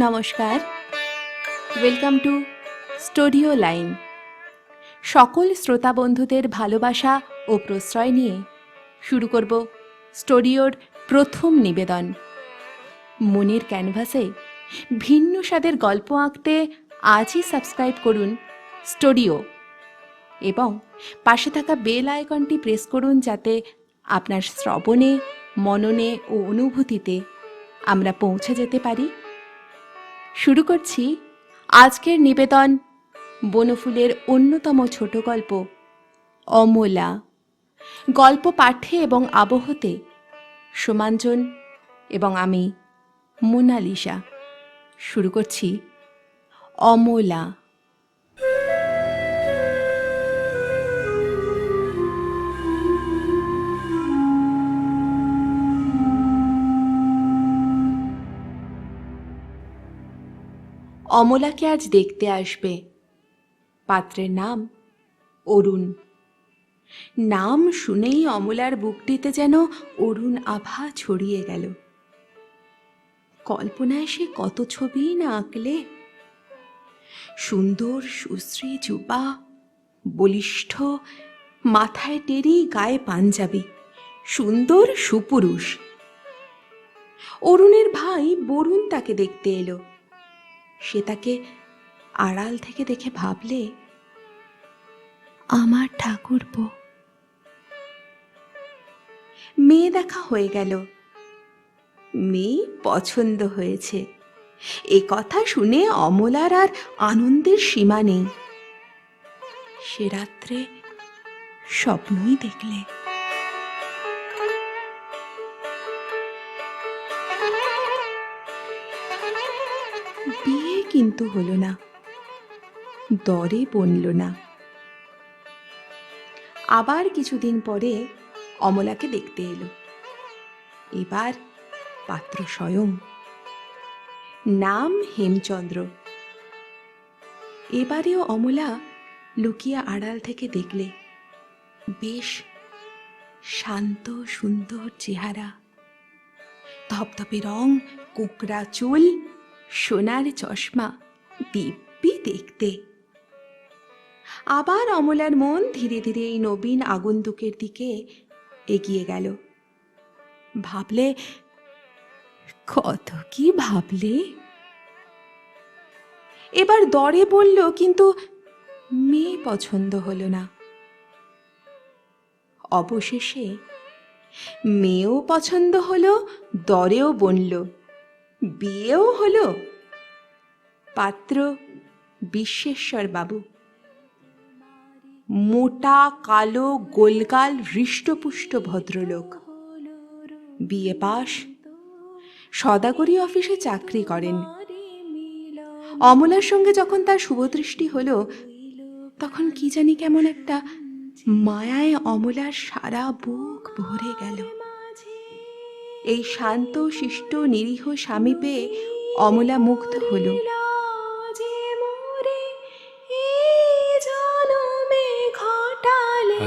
নমস্কার, welcome to studio line. সকল শ্রোতা বন্ধুদের ভালোবাসা ও প্রশ্রয় নিয়ে শুরু করব স্টুডিওর প্রথম নিবেদন। মনের ক্যানভাসে ভিন্ন স্বাদের গল্প আঁকতে আজই সাবস্ক্রাইব করুন স্টুডিও এবং পাশে থাকা বেল আইকনটি প্রেস করুন, যাতে আপনার শ্রবণে, মননে ও অনুভূতিতে আমরা পৌঁছে যেতে পারি। শুরু করছি আজকের নিবেদন, বনফুলের অন্যতম ছোট গল্প অমলা। গল্প পাঠে এবং আবহতে সোমাঞ্জন এবং আমি মোনালিসা। শুরু করছি অমলা। অমলাকে আজ দেখতে আসবে। পাত্রের নাম অরুণ। নাম শুনেই অমলার বুকটিতে যেন অরুণ আভা ছড়িয়ে গেল। কল্পনায় সে কত ছবিই না আঁকলে। সুন্দর সুশ্রী যুবা, বলিষ্ঠ, মাথায় টেরি, গায়ে পাঞ্জাবি, সুন্দর সুপুরুষ। অরুণের ভাই বরুণ তাকে দেখতে এলো। সে তাকে আড়াল থেকে দেখে ভাবলে, আমার ঠাকুরপো। মেয়ে দেখা হয়ে গেল। মেয়ে পছন্দ হয়েছে, এ কথা শুনে অমলার আর আনন্দের সীমা নেই। সে রাত্রে স্বপ্নই দেখলে। বিয়ে কিন্তু হলো না, দরে বনল না। আবার কিছুদিন পরে অমলাকে দেখতে এলো। এবার পাত্র স্বয়ং। নাম হেমচন্দ্র। এবারেও অমলা লুকিয়ে আড়াল থেকে দেখলে। বেশ শান্ত সুন্দর চেহারা, ধপধপে রং, কোকড়া চুল, সোনার চশমা, দিব্যি দেখতে। আবার অমলার মন ধীরে ধীরে এই নবীন আগন্তুকের দিকে এগিয়ে গেল। ভাবলে, কত কি ভাবলে। এবার দরে বলল, কিন্তু মেয়ে পছন্দ হলো না। অবশেষে মেয়েও পছন্দ হলো, দরেও বনল, বিয়েও হলো। পাত্র বিশ্বেশ্বর বাবু। মোটা, কালো, গোলগাল, হৃষ্টপুষ্ট ভদ্রলোক। বিএ পাশ, সদাগরি অফিসে চাকরি করেন। অমলার সঙ্গে যখন তার শুভদৃষ্টি হলো, তখন কি জানি কেমন একটা মায়ায় অমলার সারা বুক ভরে গেল। এই শান্ত শিষ্ট নিরীহ স্বামী পেয়ে অমলা মুগ্ধ হলো।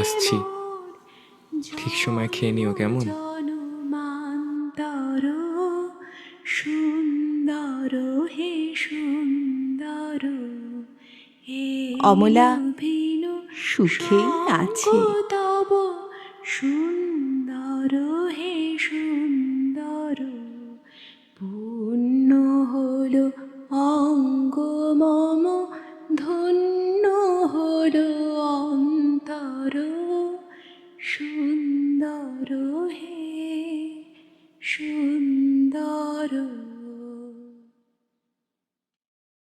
আসছি, ঠিক সময় খেয়ে নিও কেমন? সুন্দর হে সুন্দর, অমলা সুখেই আছে। তব সুন্দর হে সুন্দর, পূর্ণ হলো অঙ্গ মম, ধন্য হলো অন্তর, সুন্দর হে সুন্দর।